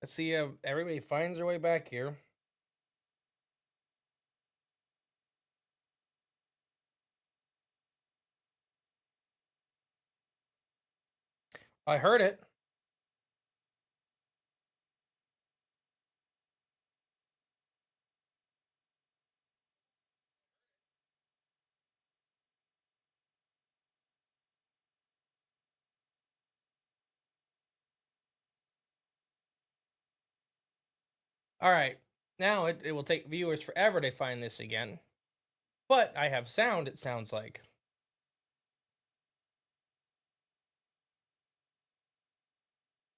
Let's see if everybody finds their way back here. I heard it. All right. Now it will take viewers forever to find this again. But I have sound, it sounds like.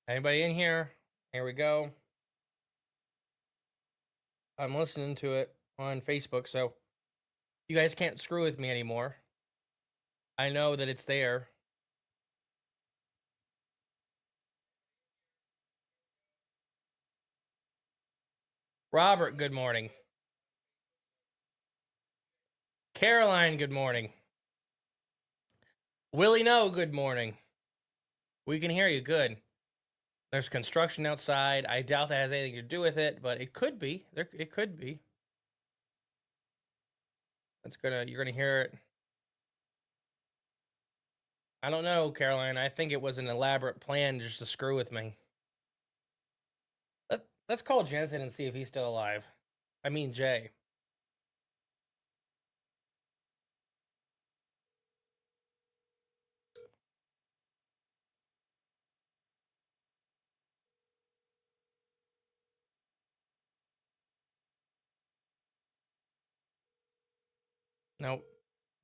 Anybody in here? Here we go. I'm listening to it on Facebook, so you guys can't screw with me anymore. I know that it's there. Robert, good morning. Caroline, good morning. Willie, no, good morning. We can hear you. Good. There's construction outside. I doubt that has anything to do with it, but it could be. It could be. You're gonna hear it. I don't know, Caroline. I think it was an elaborate plan just to screw with me. Let's call Jensen and see if he's still alive. I mean, Jay. Nope.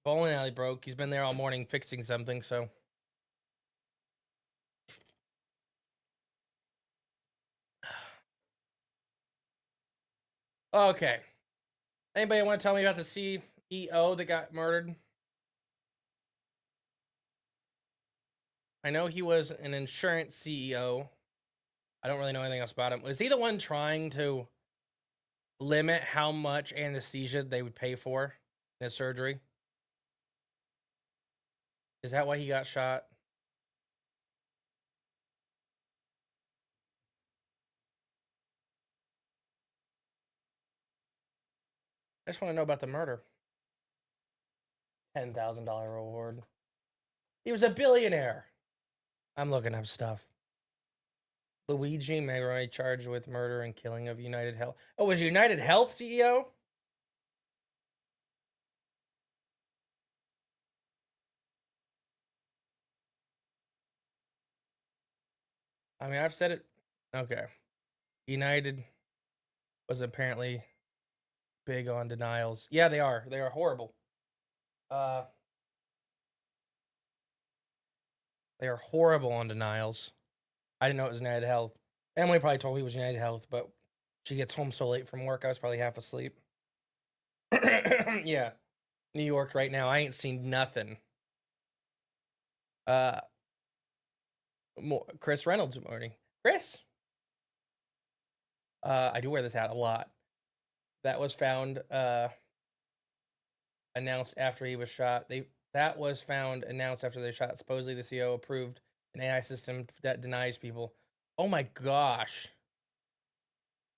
Bowling alley broke. He's been there all morning fixing something, so. Okay. Anybody want to tell me about the CEO that got murdered? I know he was an insurance CEO. I don't really know anything else about him. Was he the one trying to limit how much anesthesia they would pay for in his surgery? Is that why he got shot? I just want to know about the murder. $10,000 reward. He was a billionaire. I'm looking up stuff. Luigi Megrai charged with murder and killing of United Health. Oh, was United Health CEO? I mean, I've said it. Okay. United was apparently big on denials. Yeah, they are. They are horrible. They are horrible on denials. I didn't know it was United Health. Emily probably told me it was United Health, but she gets home so late from work, I was probably half asleep. Yeah. New York right now. I ain't seen nothing. Chris Reynolds morning. Chris? I do wear this hat a lot. That was found announced after he was shot. That was found announced after they shot. Supposedly the CEO approved an AI system that denies people. Oh my gosh.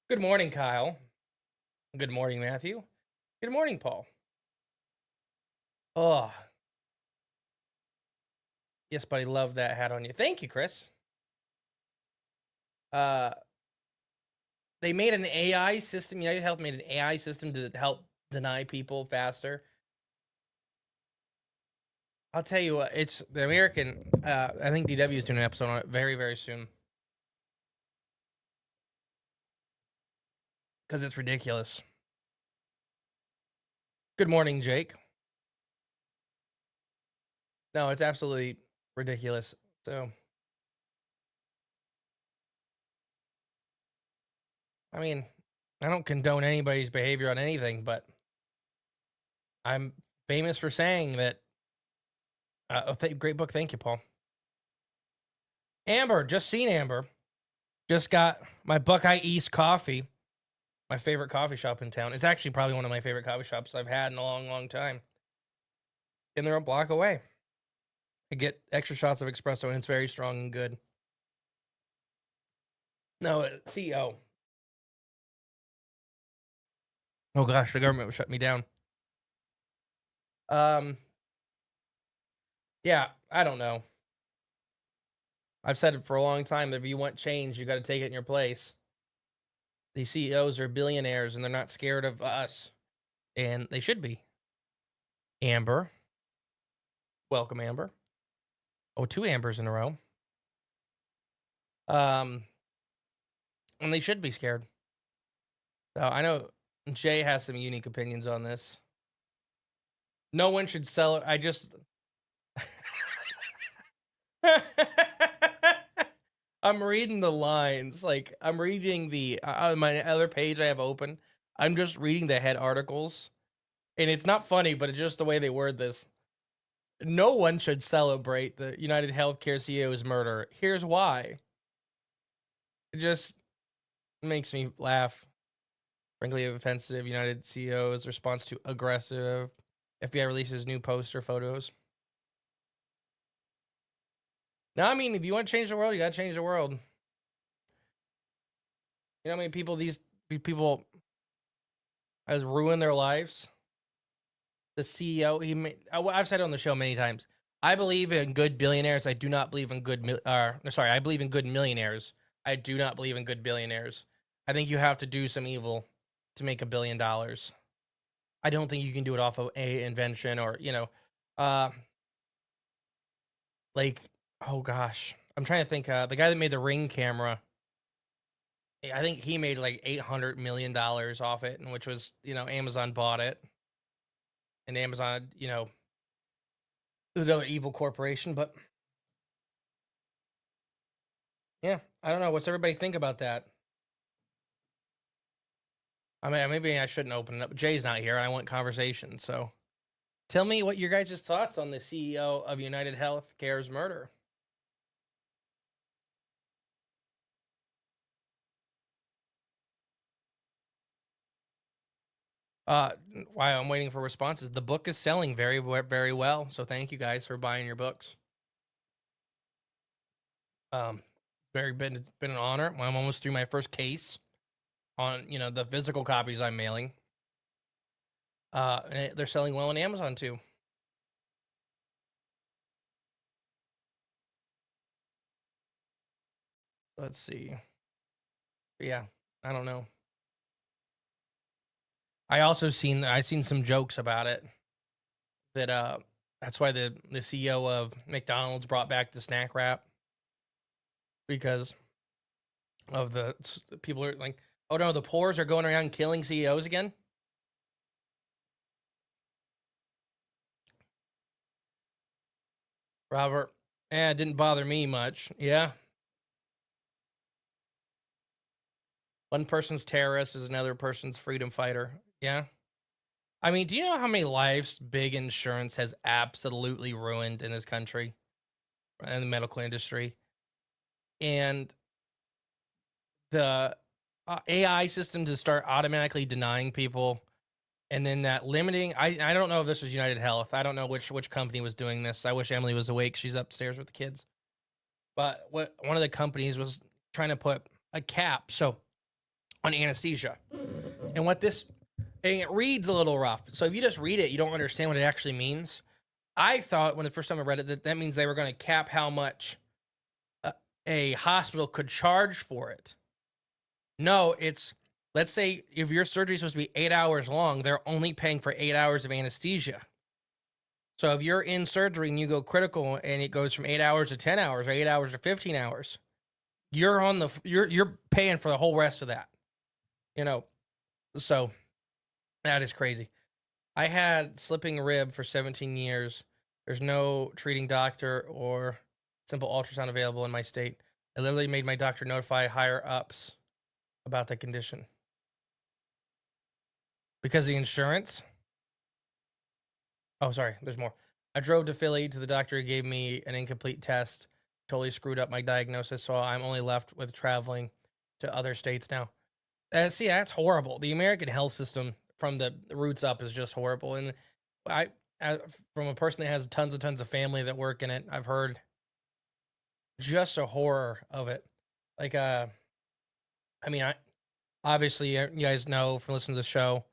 Good morning, Kyle. Good morning, Matthew. Good morning, Paul. Oh, yes, buddy. Love that hat on you. Thank you, Chris. Uh, they made an AI system. United Health made an AI system to help deny people faster. I'll tell you what, it's the American. I think DW is doing an episode on it very, very soon because it's ridiculous. Good morning, Jake. No, it's absolutely ridiculous. So, I mean, I don't condone anybody's behavior on anything, but I'm famous for saying that. Great book. Thank you, Paul. Amber, just seen Amber. Just got my Buckeye East coffee, my favorite coffee shop in town. It's actually probably one of my favorite coffee shops I've had in a long, long time. And they're a block away. I get extra shots of espresso, and it's very strong and good. No, CEO. Oh gosh, the government would shut me down. Um, yeah, I don't know. I've said it for a long time that if you want change, you got to take it in your place. These CEOs are billionaires and they're not scared of us, and they should be. Amber, welcome, Amber. Oh, two Ambers in a row. Um, and they should be scared. So I know Jay has some unique opinions on this. No one should sell it. I just I'm reading the lines. Like I'm reading the on my other page I have open. I'm just reading the head articles, and it's not funny, but it's just the way they word this. No one should celebrate the United Healthcare CEO's murder. Here's why. It just makes me laugh. Frankly, offensive. United CEO's response to aggressive. FBI releases new poster photos. Now, I mean, if you want to change the world, you got to change the world. You know how many people these people has ruined their lives? The CEO, I've said it on the show many times. I believe in good billionaires. I do not believe in good, sorry, I believe in good millionaires. I do not believe in good billionaires. I think you have to do some evil to make $1 billion. I don't think you can do it off of a invention or, uh, like, oh gosh, I'm trying to think. The guy that made the Ring camera, I think he made like $800 million off it, and which was, Amazon bought it, and Amazon, is another evil corporation. But yeah, I don't know. What's everybody think about that? I mean, maybe I shouldn't open it up. Jay's not here. I want conversation. So tell me what your guys' thoughts on the CEO of United Healthcare's murder. While I'm waiting for responses, the book is selling very, very well. So thank you guys for buying your books. Um, it's been an honor. I'm almost through my first case on the physical copies I'm mailing. And they're selling well on Amazon too. Let's see. Yeah, I don't know. I've seen some jokes about it that that's why the CEO of McDonald's brought back the snack wrap because of the people are like, oh no, the poors are going around killing CEOs again. Robert, it didn't bother me much. Yeah, one person's terrorist is another person's freedom fighter. Yeah. I mean, do you know how many lives big insurance has absolutely ruined in this country and the medical industry? And the AI system to start automatically denying people, and then that limiting. I don't know if this was United Health. I don't know which company was doing this. I wish Emily was awake. She's upstairs with the kids. But what one of the companies was trying to put a cap on anesthesia, and what this and it reads a little rough. So if you just read it, you don't understand what it actually means. I thought when the first time I read it that means they were going to cap how much a hospital could charge for it. No, it's let's say if your surgery is supposed to be 8 hours long, they're only paying for 8 hours of anesthesia. So if you're in surgery and you go critical and it goes from 8 hours to 10 hours or 8 hours to 15 hours, you're paying for the whole rest of that. You know, so that is crazy. I had slipping rib for 17 years. There's no treating doctor or simple ultrasound available in my state. I literally made my doctor notify higher ups about the condition because the insurance. Oh, sorry. There's more. I drove to Philly to the doctor who gave me an incomplete test. Totally screwed up my diagnosis, so I'm only left with traveling to other states now. See, that's horrible. The American health system from the roots up is just horrible. And I, I from a person that has tons of family that work in it, I've heard just a horror of it. Like I mean, I obviously you guys know from listening to the show,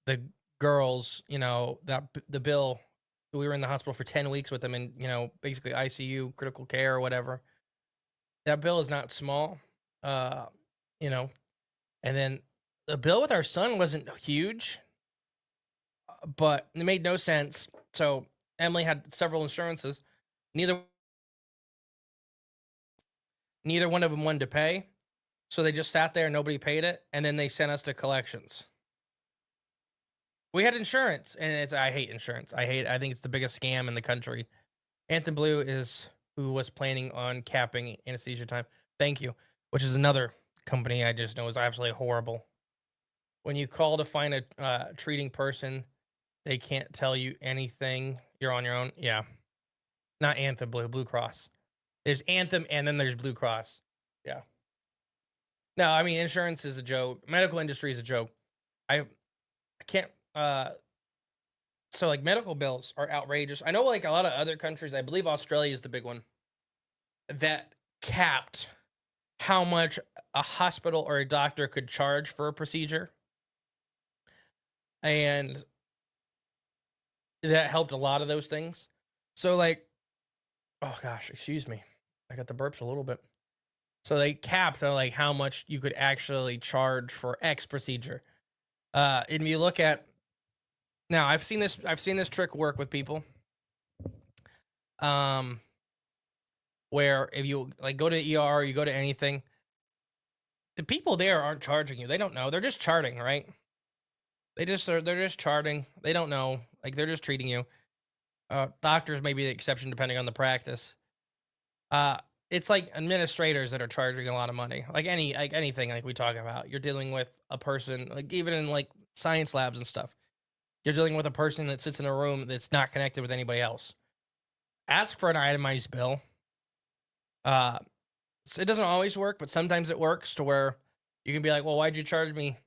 the girls, the bill. We were in the hospital for 10 weeks with them, and basically ICU, critical care, or whatever. That bill is not small, uh, you know. And then the bill with our son wasn't huge, but it made no sense. So Emily had several insurances. Neither neither one of them wanted to pay, so they just sat there and nobody paid it, and then they sent us to collections. We had insurance, and I hate insurance. I think it's the biggest scam in the country. Anthem Blue is who was planning on capping anesthesia time. Thank you, which is another company I just know is absolutely horrible. When you call to find a treating person, they can't tell you anything. You're on your own. Yeah, not Anthem Blue, Blue Cross. There's Anthem, and then there's Blue Cross. Yeah. No, I mean insurance is a joke. Medical industry is a joke. I can't. So like medical bills are outrageous. I know like a lot of other countries. I believe Australia is the big one that capped how much a hospital or a doctor could charge for a procedure, and that helped a lot of those things. So like, oh gosh, excuse me, I got the burps a little bit. So they capped like how much you could actually charge for X procedure. And you look at now, I've seen this trick work with people. Um, where if you like go to ER, you go to anything, the people there aren't charging you. They don't know. They're just charting, right? They're just charting. They don't know. Like they're just treating you. Doctors may be the exception depending on the practice. Uh, it's like administrators that are charging a lot of money. Like anything like we talk about. You're dealing with a person like even in like science labs and stuff. You're dealing with a person that sits in a room that's not connected with anybody else. Ask for an itemized bill. Uh, it doesn't always work, but sometimes it works to where you can be like, well, why'd you charge me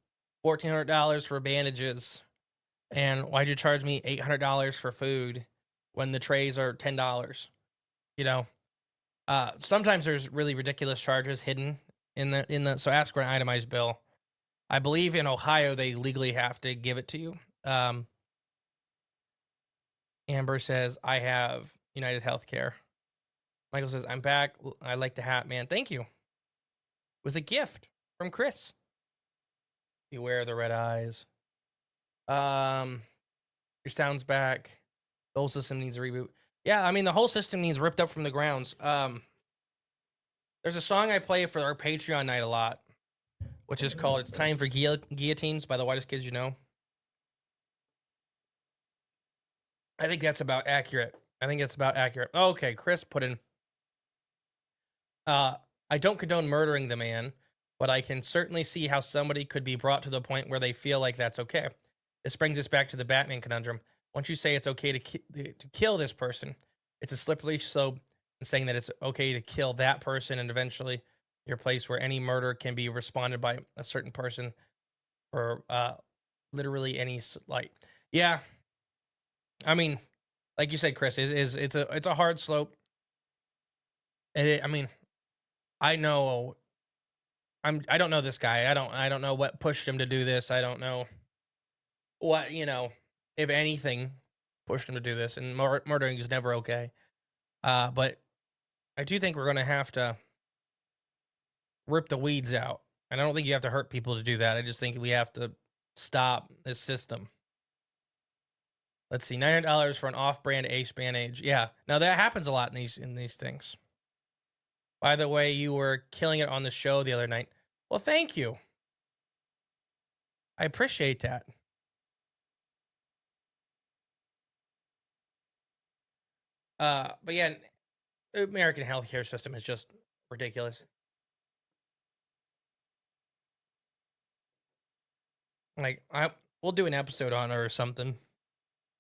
$1,400 for bandages? And why'd you charge me $800 for food when the trays are $10? You know, sometimes there's really ridiculous charges hidden in the. So ask for an itemized bill. I believe in Ohio they legally have to give it to you. Um, Amber says I have United Healthcare. Michael says I'm back. I like the hat, man. Thank you. It was a gift from Chris. Beware the red eyes. Your sound's back. The whole system needs a reboot. Yeah, I mean the whole system needs ripped up from the grounds. There's a song I play for our Patreon night a lot, which is called "It's Time for Guillotines" by the Whitest Kids You Know. I think that's about accurate. Okay, Chris put in. I don't condone murdering the man, but I can certainly see how somebody could be brought to the point where they feel like that's okay. This brings us back to the Batman conundrum. Once you say it's okay to kill this person, it's a slippery slope in saying that it's okay to kill that person, and eventually your place where any murder can be responded by a certain person for literally any like. Yeah, I mean, like you said, Chris, it's a hard slope. I mean, I know I don't know this guy. I don't know what pushed him to do this. I don't know what, if anything pushed him to do this. And murdering is never okay. But I do think we're going to have to rip the weeds out. And I don't think you have to hurt people to do that. I just think we have to stop this system. Let's see, $900 for an off-brand ace bandage. Yeah, now that happens a lot in these things. By the way, you were killing it on the show the other night. Well, thank you. I appreciate that. But yeah, American healthcare system is just ridiculous. Like we'll do an episode on it or something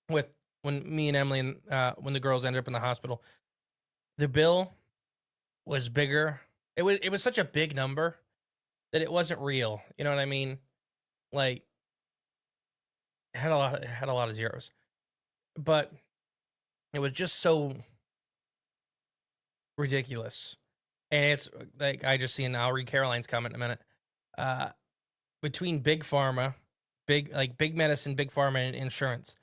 with when me and Emily and when the girls ended up in the hospital. The bill was bigger. It was such a big number that it wasn't real. You know what I mean? Like it had a lot of zeros. But it was just so ridiculous. And it's like I just seen I'll read Caroline's comment in a minute. Uh, between big pharma, big medicine, big pharma, and insurance,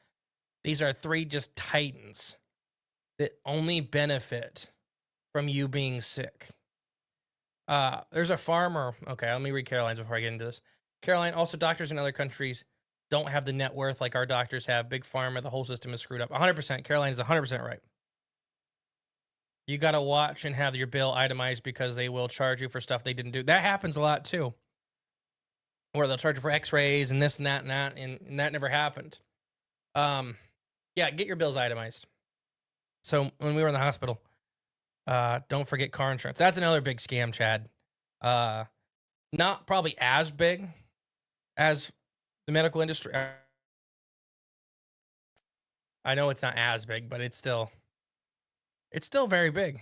these are three just titans that only benefit from you being sick. There's a farmer. Okay, let me read Caroline's before I get into this. Caroline, also doctors in other countries don't have the net worth like our doctors have. Big pharma, the whole system is screwed up. 100%. Caroline is 100% right. You got to watch and have your bill itemized because they will charge you for stuff they didn't do. That happens a lot too, where they'll charge you for X-rays and this and that and that, and that never happened. Yeah, get your bills itemized. So when we were in the hospital, don't forget car insurance. That's another big scam, Chad. Uh, Not probably as big as the medical industry. I know it's not as big, but it's still very big.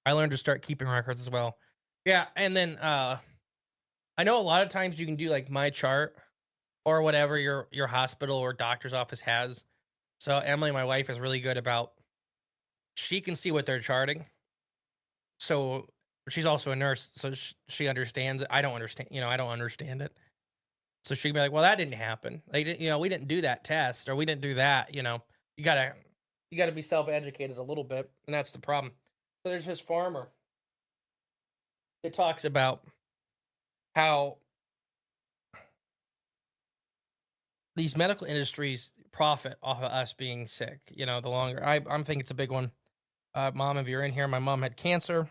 I learned to start keeping records as well. Yeah, and then I know a lot of times you can do like my chart or whatever your hospital or doctor's office has. So Emily, my wife, is really good about she can see what they're charting. So she's also a nurse, so she understands it. I don't understand, I don't understand it. So she'd be like, "Well, that didn't happen. They didn't, we didn't do that test or we didn't do that." You gotta you gotta be self-educated a little bit, and that's the problem. So there's this farmer that talks about how these medical industries profit off of us being sick. The longer I'm thinking it's a big one. Mom, if you're in here, my mom had cancer.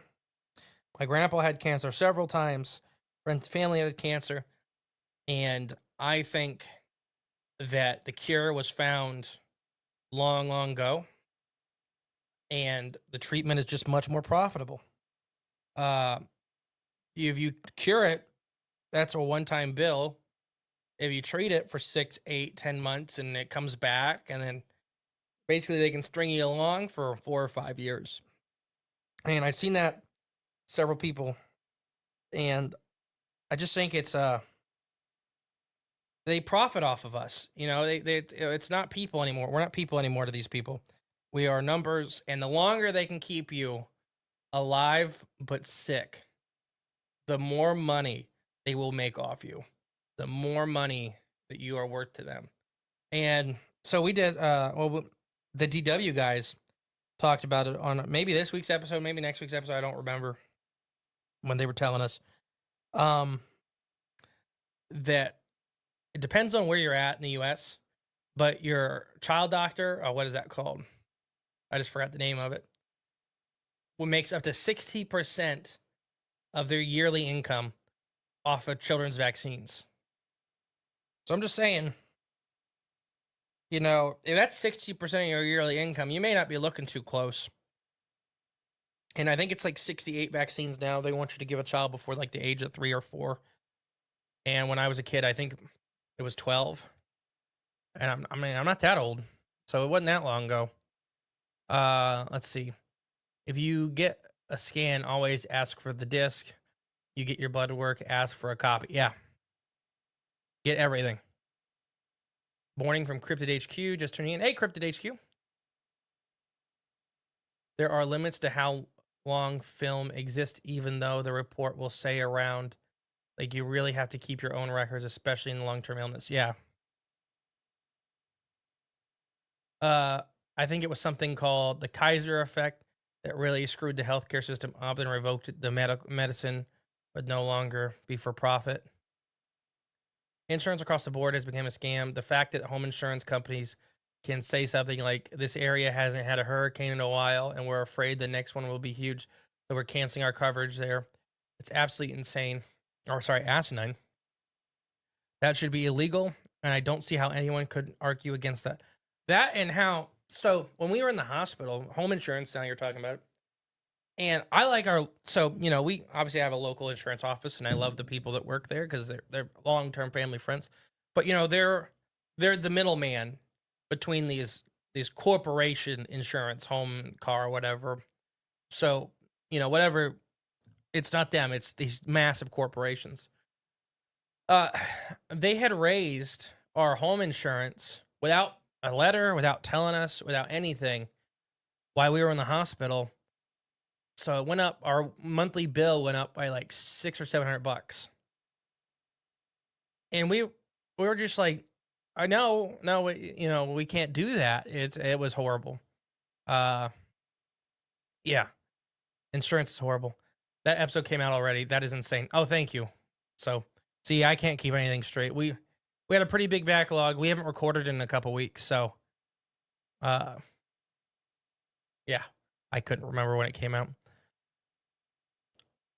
My grandpa had cancer several times. Friends, family had cancer, and I think that the cure was found long, long ago, and the treatment is just much more profitable. Uh, if you cure it, that's a one-time bill. If you treat it for 6, 8, 10 months and it comes back, and then basically they can string you along for 4 or 5 years. And I've seen that several people, and I just think they profit off of us. It's not people anymore. We're not people anymore to these people. We are numbers, and the longer they can keep you alive but sick, the more money they will make off you, the more money that you are worth to them. And so we did, the DW guys talked about it on maybe this week's episode, maybe next week's episode. I don't remember when they were telling us um, that it depends on where you're at in the US, but your child doctor, what is that called? I just forgot the name of it. What makes up to 60% of their yearly income off of children's vaccines. So I'm just saying, if that's 60% of your yearly income, you may not be looking too close. And I think it's like 68 vaccines now they want you to give a child before like the age of 3 or 4. And when I was a kid, I think it was 12. And I'm not that old, so it wasn't that long ago. Let's see. If you get a scan, always ask for the disc. You get your blood work, ask for a copy. Yeah. Get everything. Morning from Cryptid HQ, just turning in. Hey, Cryptid HQ. There are limits to how long film exists, even though the report will say around. Like, you really have to keep your own records, especially in long-term illness. Yeah. I think it was something called the Kaiser effect that really screwed the healthcare system up and revoked the medicine would no longer be for profit. Insurance across the board has become a scam. The fact that home insurance companies can say something like, this area hasn't had a hurricane in a while, and we're afraid the next one will be huge, so we're canceling our coverage there. It's absolutely insane. Or, sorry, asinine. That should be illegal, and I don't see how anyone could argue against that. That and how, so when we were in the hospital, home insurance, now you're talking about it, and I like we obviously have a local insurance office, and I love the people that work there because they're long-term family friends. But they're the middleman between these corporation insurance, home, car, whatever. So, whatever, it's not them, it's these massive corporations. Uh they had raised our home insurance without a letter, without telling us, without anything while we were in the hospital. So it went up, our monthly bill went up by like 600 or $700. And we were just like, I know, no, we can't do that. It was horrible. Uh, yeah, insurance is horrible. That episode came out already. That is insane. Oh, thank you. So, see, I can't keep anything straight. We had a pretty big backlog. We haven't recorded in a couple weeks, so uh, yeah, I couldn't remember when it came out.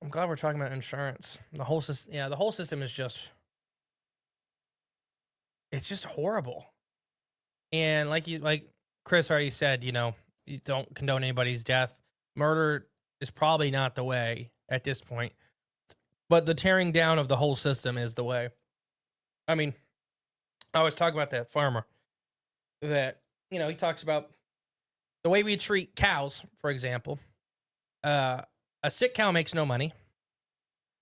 I'm glad we're talking about insurance. The whole system, yeah, the whole system is just, it's just horrible. And like Chris already said, you don't condone anybody's death. Murder is probably not the way at this point, but the tearing down of the whole system is the way. I mean, I was talking about that farmer that, he talks about the way we treat cows, for example. A sick cow makes no money.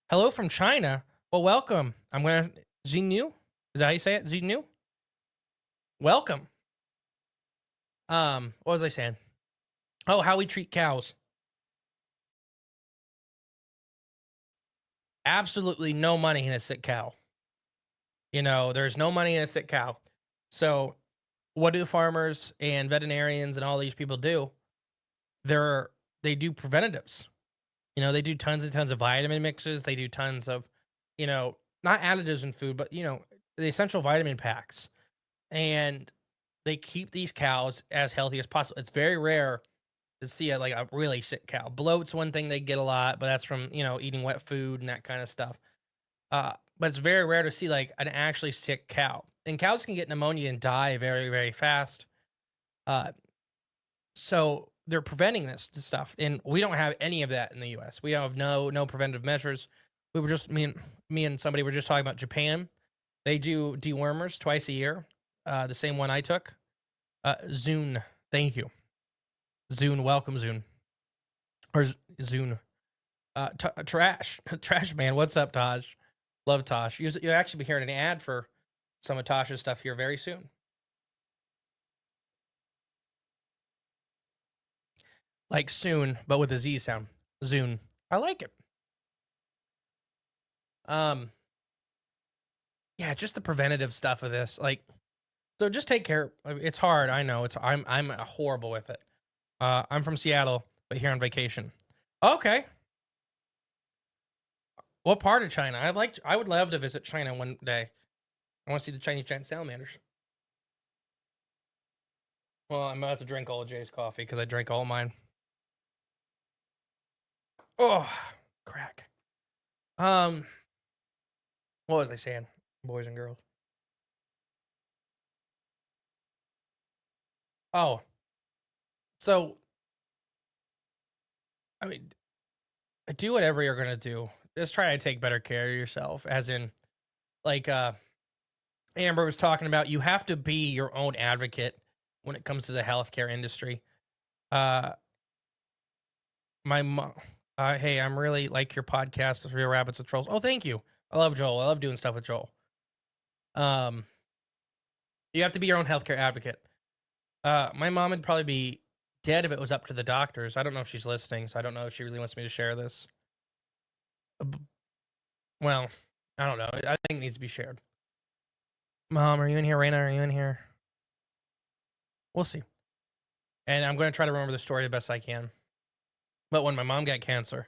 Hello from China. Well, welcome. I'm going to Xinyu. Is that how you say it? Xinyu? Welcome. What was I saying? Oh, how we treat cows. Absolutely no money in a sick cow. There's no money in a sick cow. So, what do farmers and veterinarians and all these people do? They do preventatives. They do tons and tons of vitamin mixes. They do tons of, not additives in food, but the essential vitamin packs. And they keep these cows as healthy as possible. It's very rare to see a really sick cow. Bloat's one thing they get a lot, but that's from eating wet food and that kind of stuff. But it's very rare to see an actually sick cow. And cows can get pneumonia and die very, very fast. So they're preventing this stuff, and we don't have any of that in the U.S. We have no preventive measures. We were just me and somebody were just talking about Japan. They do dewormers twice a year. The same one I took. Zune, thank you. Zune, welcome Zune, or Zune. Trash man. What's up, Taj? Love Tosh. You'll actually be hearing an ad for some of Tosh's stuff here very soon. Like soon, but with a Z sound. Zune. I like it. Yeah, just the preventative stuff of this. So just take care. It's hard. I know. I'm horrible with it. I'm from Seattle, but here on vacation. Okay. What part of China? I would love to visit China one day. I want to see the Chinese giant salamanders. Well, I'm about to drink all of Jay's coffee because I drank all mine. Oh, crack. What was I saying, boys and girls? Oh, so I mean, do whatever you're gonna do. Just try to take better care of yourself. As in, like Amber was talking about, you have to be your own advocate when it comes to the healthcare industry. Uh, my mom. Hey, I'm really like your podcast, Real Rabbits with Trolls. Oh, thank you. I love Joel. I love doing stuff with Joel. Um, you have to be your own healthcare advocate. My mom would probably be dead if it was up to the doctors. I don't know if she's listening, so I don't know if she really wants me to share this. Well, I don't know. I think it needs to be shared. Mom, are you in here? Raina, are you in here? We'll see. And I'm going to try to remember the story the best I can. But when my mom got cancer,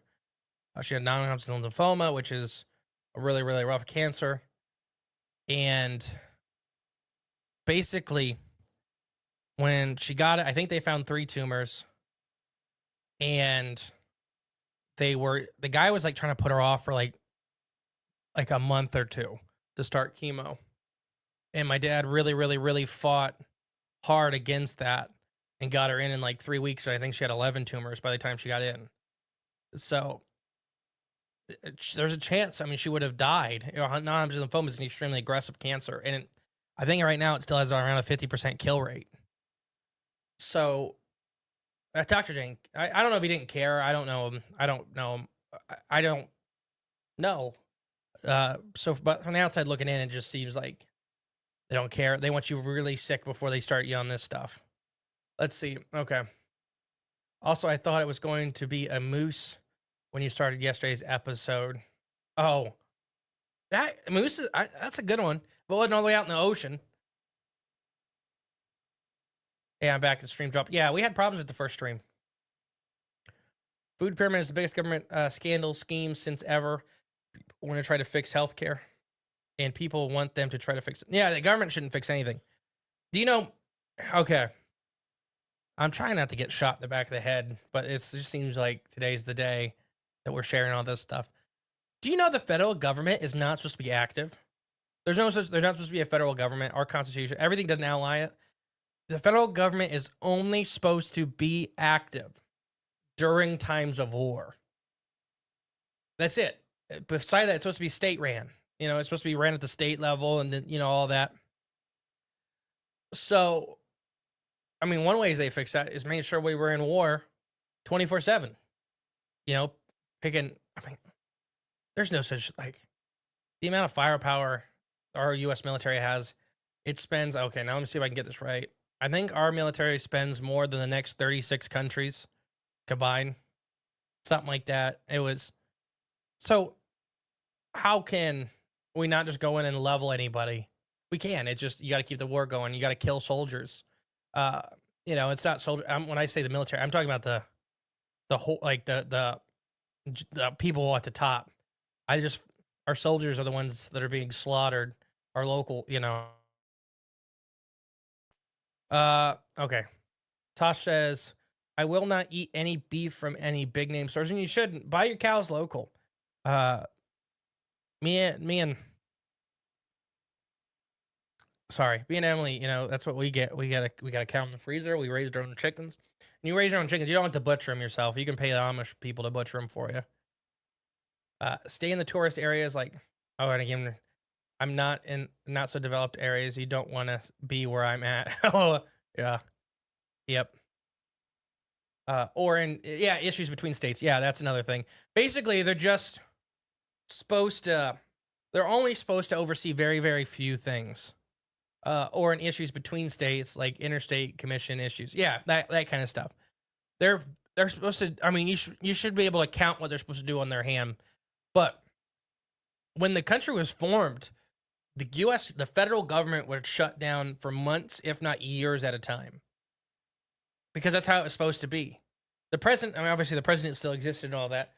she had non-Hodgkin's lymphoma, which is a really, really rough cancer. And basically, when she got it, I think they found 3 tumors. And the guy was trying to put her off for like a month or 2 to start chemo. And my dad really, really, really fought hard against that and got her in 3 weeks. So I think she had 11 tumors by the time she got in. So there's a chance. I mean, she would have died. Non-Hodgkin's lymphoma is an extremely aggressive cancer, and I think right now it still has around a 50% kill rate. So, Dr. Jane, I don't know if he didn't care. I don't know him. I don't know him. I don't know. But from the outside looking in, it just seems like they don't care. They want you really sick before they start you on this stuff. Let's see. Okay. Also, I thought it was going to be a moose when you started yesterday's episode. Oh, I mean, that's a good one. But wasn't all the way out in the ocean. Yeah, I'm back at stream drop. Yeah, we had problems with the first stream. Food pyramid is the biggest government scandal scheme since ever. We're going to try to fix healthcare, and people want them to try to fix it. Yeah, the government shouldn't fix anything. Do you know? Okay, I'm trying not to get shot in the back of the head, but it just seems like today's the day that we're sharing all this stuff. Do you know the federal government is not supposed to be active? There's not supposed to be a federal government. Our constitution, everything doesn't outline it. The federal government is only supposed to be active during times of war. That's it. Besides that, it's supposed to be state ran. You know, it's supposed to be ran at the state level and then, all that. So, I mean, one way they fix that is making sure we were in war 24/7. Picking, I mean, there's no such, like, the amount of firepower our U.S. military has, it spends, okay, now let me see if I can get this right. I think our military spends more than the next 36 countries combined. Something like that. So how can we not just go in and level anybody? We can. It's just, you got to keep the war going. You got to kill soldiers. It's not soldier. When I say the military, I'm talking about the whole, like the people at the top. Our soldiers are the ones that are being slaughtered. Our local, Okay. Tosh says, I will not eat any beef from any big name stores, and you shouldn't. Buy your cows local. Me and Emily, that's what we get. We got a cow in the freezer. We raise our own chickens. And you raise your own chickens. You don't have to butcher them yourself. You can pay the Amish people to butcher them for you. Stay in the tourist areas, and again, I'm not in not so developed areas. You don't want to be where I'm at. Oh, yeah. Yep. Or issues between states. Yeah, that's another thing. Basically, they're just they're only supposed to oversee very, very few things. Or in issues between states, like interstate commission issues. Yeah, that kind of stuff. They're supposed to, I mean, you should be able to count what they're supposed to do on their hand. But when the country was formed, the federal government would shut down for months, if not years at a time. Because that's how it was supposed to be. The president, I mean, obviously the president still existed and all that,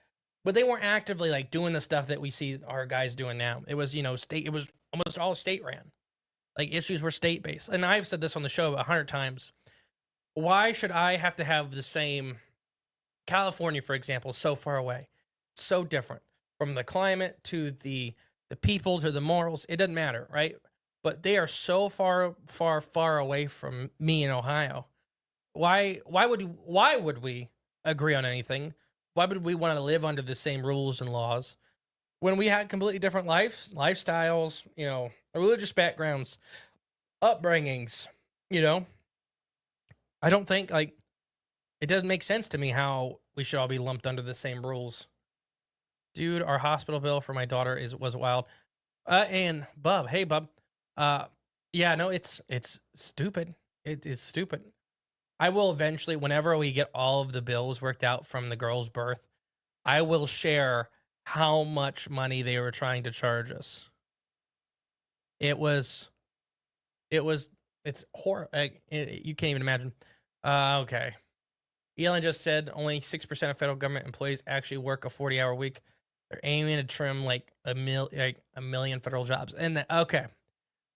but they weren't actively like doing the stuff that we see our guys doing now. It was, it was almost all state ran. Like, issues were state based. And I've said this on the show 100 times. Why should I have to have the same California, for example, so far away, so different from the climate to the people to the morals? It doesn't matter, right? But they are so far, far, far away from me in Ohio. Why would we agree on anything? Why would we want to live under the same rules and laws when we had completely different lifestyles, religious backgrounds, upbringings, I don't think, it doesn't make sense to me how we should all be lumped under the same rules. Dude, our hospital bill for my daughter was wild. And Bub, hey Bub. Yeah, no, it's stupid. It is stupid. I will eventually, whenever we get all of the bills worked out from the girl's birth, I will share how much money they were trying to charge us. It's horrible. You can't even imagine. Okay. Elon just said only 6% of federal government employees actually work a 40-hour week. They're aiming to trim like a million federal jobs. And okay.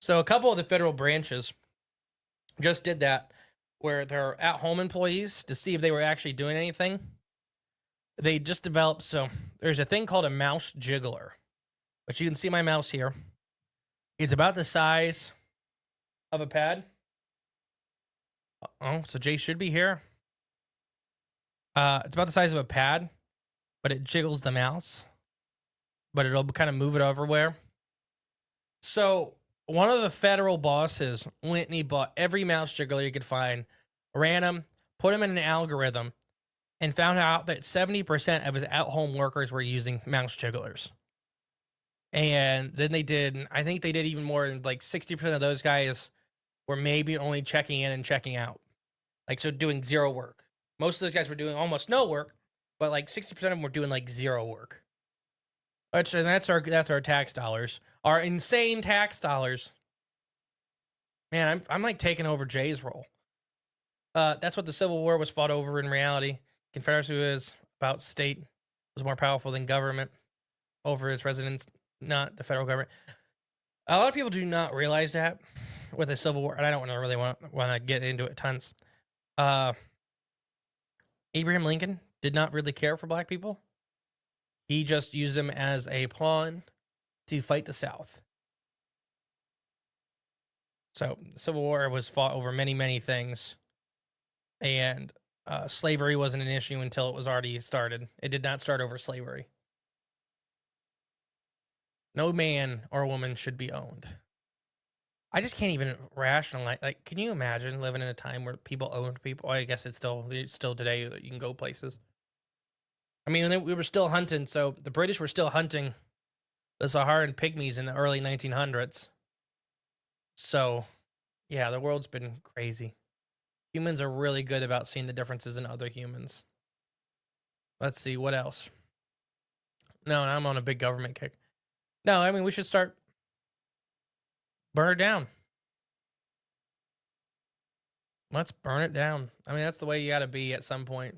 So a couple of the federal branches just did that, where they're at-home employees, to see if they were actually doing anything. They just developed, so there's a thing called a mouse jiggler, but you can see my mouse here. It's about the size of a pad. Oh, so Jay should be here. It's about the size of a pad, but it jiggles the mouse, but it'll kind of move it everywhere. So one of the federal bosses went and he bought every mouse jiggler you could find, ran them, put them in an algorithm, and found out that 70% of his at-home workers were using mouse jigglers. And then I think they did even more, than like 60% of those guys were maybe only checking in and checking out. Like, so doing zero work. Most of those guys were doing almost no work, but like 60% of them were doing like zero work. Which, and that's our tax dollars, our insane tax dollars. Man, I'm like taking over Jay's role. That's what the Civil War was fought over in reality. Confederacy was about state was more powerful than government over its residents, not the federal government. A lot of people do not realize that with the Civil War, and I don't really want to get into it tons. Abraham Lincoln did not really care for black people. He just used them as a pawn to fight the South. So the Civil War was fought over many, many things. And slavery wasn't an issue until it was already started. It did not start over slavery. No man or woman should be owned. I just can't even rationalize. Like, can you imagine living in a time where people owned people? I guess it's still today that you can go places. I mean, we were still hunting, so the British were still hunting the Saharan pygmies in the early 1900s. So, yeah, the world's been crazy. Humans are really good about seeing the differences in other humans. Let's see, what else? No, I'm on a big government kick. No, I mean, we should start burn it down. Let's burn it down. I mean, that's the way you got to be at some point.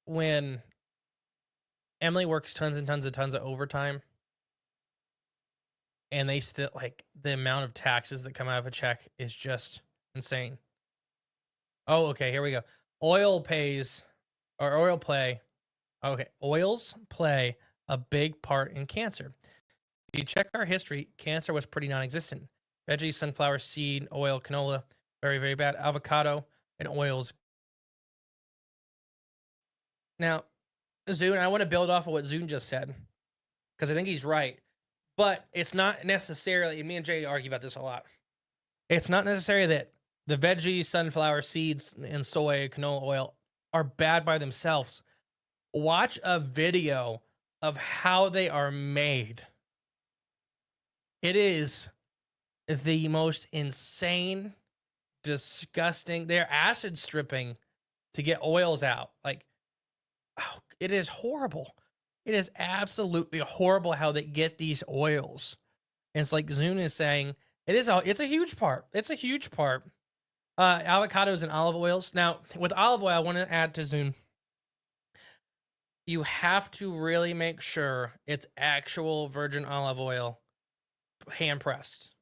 When Emily works tons and tons and tons of overtime, and they still, like, the amount of taxes that come out of a check is just insane. Oh, okay, here we go. Oils play a big part in cancer. If you check our history, cancer was pretty non-existent. Veggies, sunflower seed, oil, canola, very, very bad. Avocado and oils. Now, Zune, I want to build off of what Zune just said, because I think he's right. But it's not necessarily, and me and Jay argue about this a lot. It's not necessarily that the veggies, sunflower seeds, and soy, canola oil are bad by themselves. Watch a video of how they are made. It is the most insane, disgusting. They're acid stripping to get oils out. Like, oh, it is horrible. It is absolutely horrible how they get these oils. And it's like Zune is saying, it's a huge part. It's a huge part. Avocados and olive oils. Now, with olive oil, I want to add to Zune. You have to really make sure it's actual virgin olive oil, hand pressed.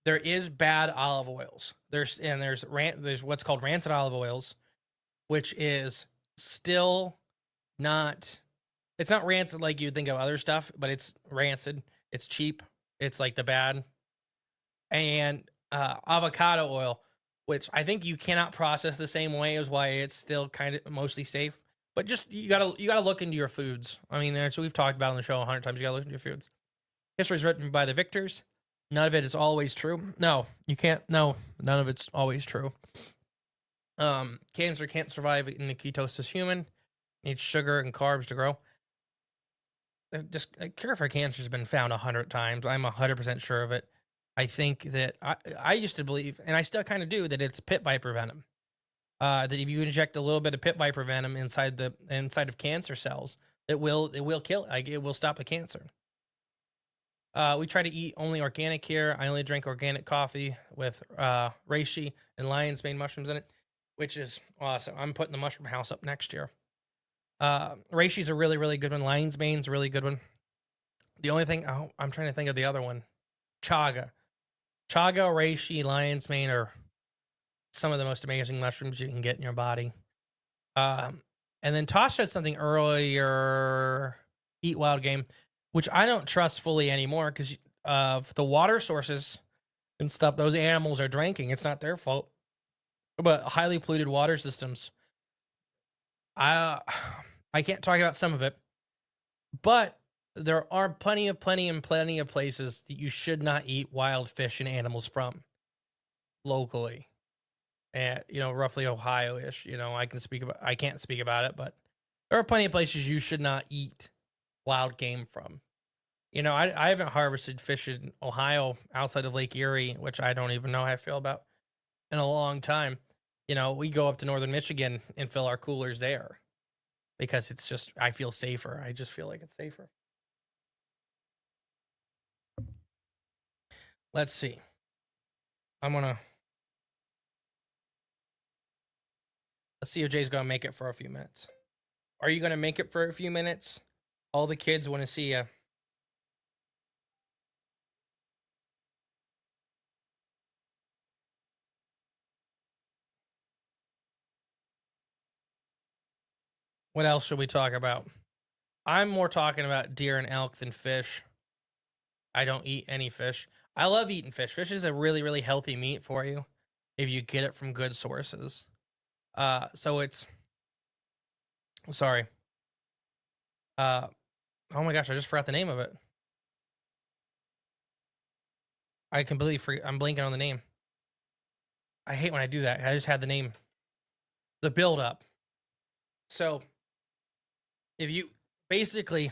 There is bad olive oils. There's what's called rancid olive oils, which is still not. It's not rancid like you'd think of other stuff, but it's rancid. It's cheap. It's like the bad. And avocado oil, which I think you cannot process the same way, is why it's still kind of mostly safe. But just you gotta look into your foods. I mean, that's what we've talked about on the show 100 times. You gotta look into your foods. History is written by the victors. None of it is always true. No, you can't. No, none of it's always true. Cancer can't survive in the ketosis human. Needs sugar and carbs to grow. Just a cure for cancer has been found 100 times. I'm 100% sure of it. I think that I used to believe, and I still kind of do, that it's pit viper venom. That if you inject a little bit of pit viper venom inside of cancer cells, it will kill it. Like, it will stop the cancer. We try to eat only organic here. I only drink organic coffee with reishi and lion's mane mushrooms in it, which is awesome. I'm putting the mushroom house up next year. Reishi's a really, really good one. Lion's mane's a really good one. The only thing, I'm trying to think of the other one. Chaga, reishi, lion's mane are some of the most amazing mushrooms you can get in your body. And then Tosh said something earlier, eat wild game, which I don't trust fully anymore because of the water sources and stuff those animals are drinking. It's not their fault, but highly polluted water systems. I can't talk about some of it, but there are plenty of places that you should not eat wild fish and animals from locally. And, roughly Ohio-ish, I can't speak about it, but there are plenty of places you should not eat wild game from. I haven't harvested fish in Ohio outside of Lake Erie, which I don't even know how I feel about, in a long time. We go up to northern Michigan and fill our coolers there. because it's just I feel safer. I just feel like it's safer. Let's see. Let's see if Jay's gonna make it for a few minutes. Are you gonna make it for a few minutes? All the kids want to see you. What else should we talk about? I'm more talking about deer and elk than fish. I don't eat any fish. I love eating fish. Fish is a really, really healthy meat for you if you get it from good sources. So it's sorry. Uh, oh my gosh, I just forgot the name of it. I completely forget. I'm blanking on the name. I hate when I do that. I just had the name. The build up. So if you basically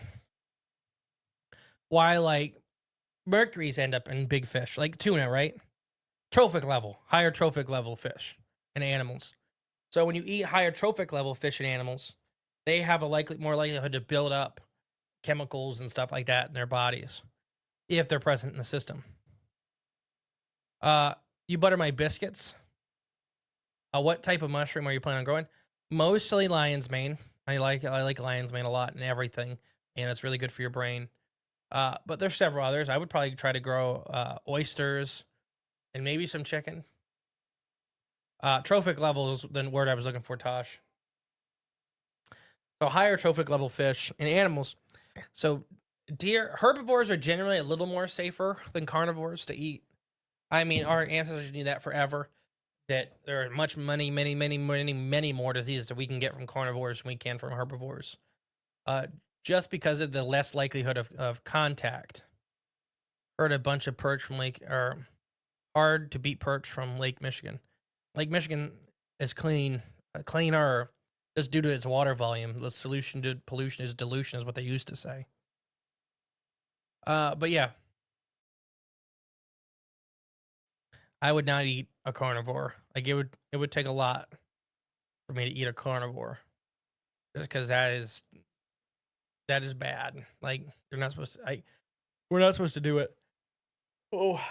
why like mercuries end up in big fish like tuna, right? Trophic level, higher trophic level fish and animals. So when you eat higher trophic level fish and animals, they have a more likelihood to build up chemicals and stuff like that in their bodies if they're present in the system. You butter my biscuits. What type of mushroom are you planning on growing? Mostly lion's mane. I like lion's mane a lot and everything, and it's really good for your brain. But there's several others. I would probably try to grow oysters and maybe some chicken. Trophic level is the word I was looking for, Tosh. So higher trophic level fish and animals. So herbivores are generally a little more safer than carnivores to eat. I mean, our ancestors knew that forever. That there are many more diseases that we can get from carnivores than we can from herbivores. Just because of the less likelihood of contact. Heard a bunch of perch from hard to beat perch from Lake Michigan. Lake Michigan is cleaner, just due to its water volume. The solution to pollution is dilution, is what they used to say. But yeah, I would not eat a carnivore. Like it would take a lot for me to eat a carnivore, just because that is bad. Like you're not supposed to. We're not supposed to do it. Oh.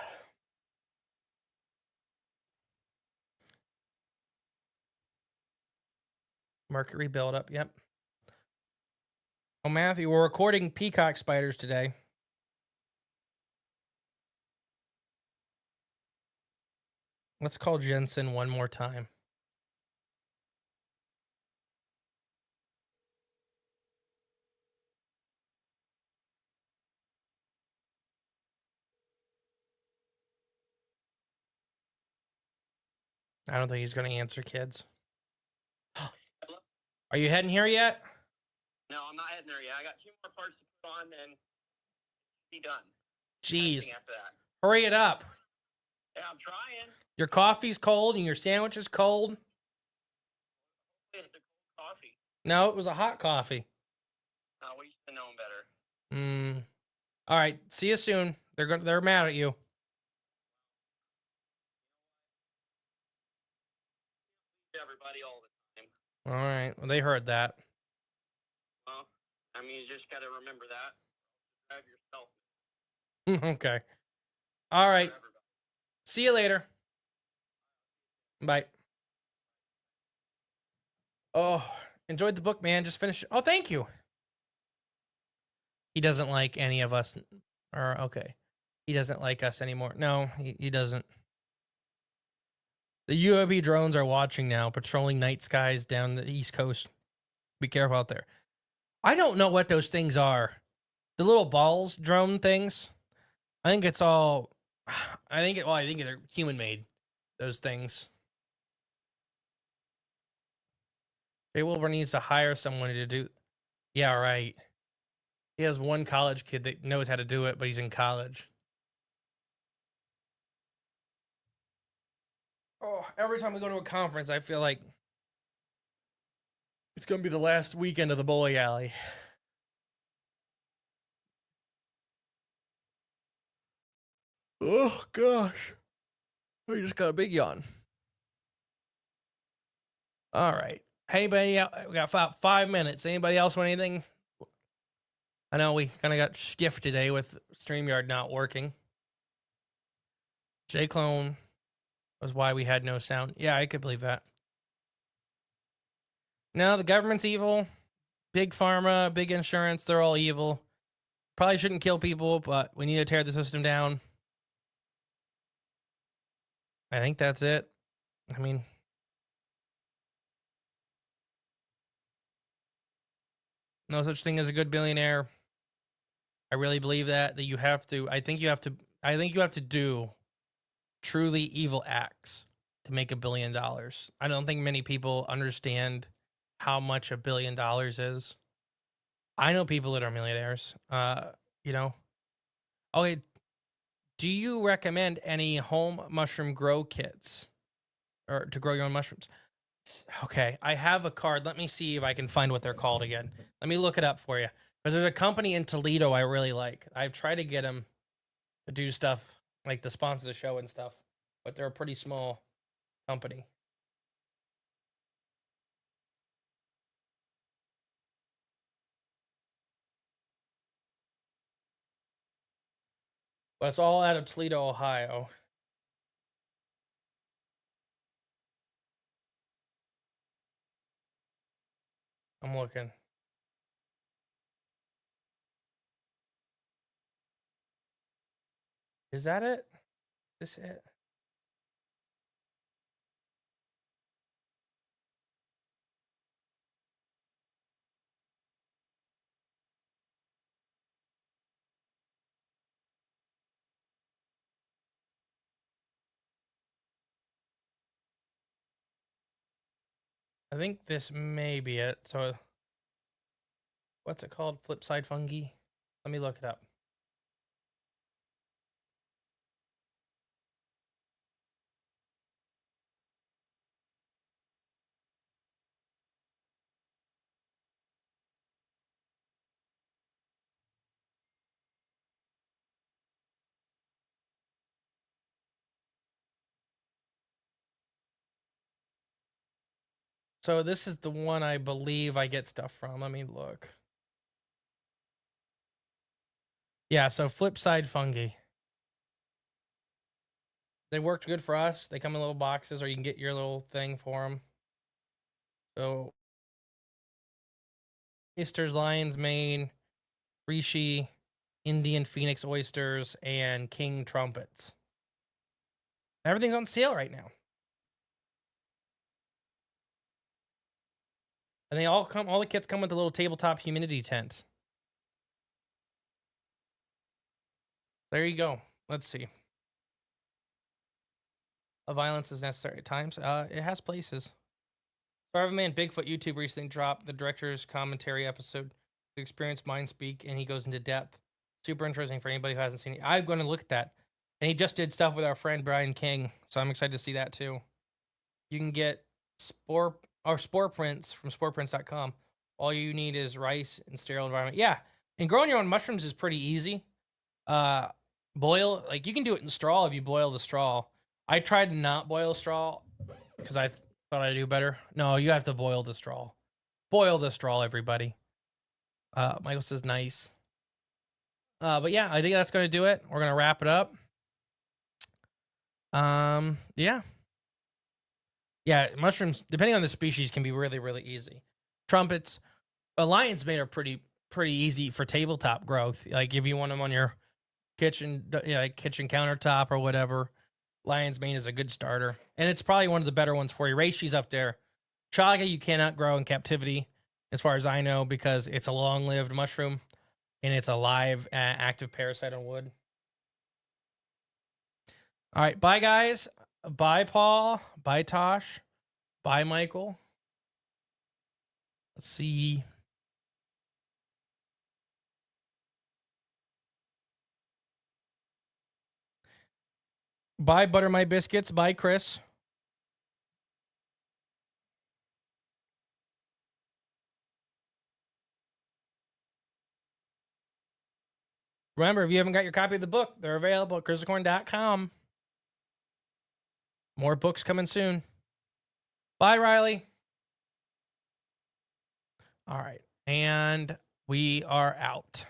Mercury buildup. Yep. Oh, Matthew, we're recording peacock spiders today. Let's call Jensen one more time. I don't think he's going to answer, kids. Are you heading here yet? No, I'm not heading there yet. I got 2 more parts to put on and be done. Jeez. Hurry it up. Yeah, I'm trying. Your coffee's cold and your sandwich is cold. It's a cold coffee. No, it was a hot coffee. We should have known better. All right. See you soon. They're mad at you. Everybody all the time. All right. Well, they heard that. Well, I mean, you just got to remember that. Drive yourself. Okay. All right. See you later. Bye. Oh, enjoyed the book, man. Just finished. Oh, thank you. He doesn't like any of us. Or, okay. He doesn't like us anymore. No, he doesn't. The UAV drones are watching now, patrolling night skies down the East Coast. Be careful out there. I don't know what those things are. The little balls drone things. I think it's all. I think they're human made. Those things. Jay Wilbur needs to hire someone to do. Yeah, right. He has one college kid that knows how to do it, but he's in college. Oh, every time we go to a conference, I feel like it's going to be the last weekend of the bowling alley. Oh, gosh. I just got a big yawn. All right. Anybody else? We got about 5 minutes. Anybody else want anything? I know we kind of got skiffed today with StreamYard not working. J-Clone was why we had no sound. Yeah, I could believe that. No, the government's evil. Big pharma, big insurance, they're all evil. Probably shouldn't kill people, but we need to tear the system down. I think that's it. I mean, no such thing as a good billionaire. I really believe that you have to. I think you have to do truly evil acts to make $1 billion. I don't think many people understand how much $1 billion is. I know people that are millionaires. You know. Okay. Do you recommend any home mushroom grow kits or to grow your own mushrooms? Okay, I have a card. Let me see if I can find what they're called again. Let me look it up for you. Because there's a company in Toledo I really like. I've tried to get them to do stuff like to sponsor the show and stuff, but they're a pretty small company. But it's all out of Toledo, Ohio. I'm looking. Is that it? Is this it? I think this may be it. So, what's it called? Flipside fungi? Let me look it up. So, this is the one I believe I get stuff from. Let me look. Yeah, so Flipside fungi. They worked good for us. They come in little boxes, or you can get your little thing for them. So, oysters, lion's mane, reishi, Indian phoenix oysters, and king trumpets. Everything's on sale right now. And they all come, all the kits come with a little tabletop humidity tent. There you go. Let's see. A violence is necessary at times. It has places. Survivor Man Bigfoot YouTube recently dropped the director's commentary episode, The Experience Mind Speak, and he goes into depth. Super interesting for anybody who hasn't seen it. I'm going to look at that. And he just did stuff with our friend Brian King, so I'm excited to see that too. You can get spore prints from sporeprints.com. All you need is rice and sterile environment. Yeah, and growing your own mushrooms is pretty easy. Boil, like you can do it in straw if you boil the straw. I tried to not boil straw because I thought I'd do better. No, you have to boil the straw. Boil the straw, everybody. Michael says nice. But yeah, I think that's gonna do it. We're gonna wrap it up. Yeah. Yeah, mushrooms, depending on the species, can be really, really easy. Trumpets, lion's mane are pretty easy for tabletop growth. Like if you want them on your kitchen, kitchen countertop or whatever, lion's mane is a good starter, and it's probably one of the better ones for you. Reishi's up there. Chaga you cannot grow in captivity, as far as I know, because it's a long-lived mushroom, and it's a live, active parasite on wood. All right, bye guys. Bye Paul. Bye Tosh. Bye Michael. Let's see. Bye Butter My Biscuits. Bye Chris. Remember, if you haven't got your copy of the book, they're available at chrisacorn.com. More books coming soon. Bye, Riley. All right. And we are out.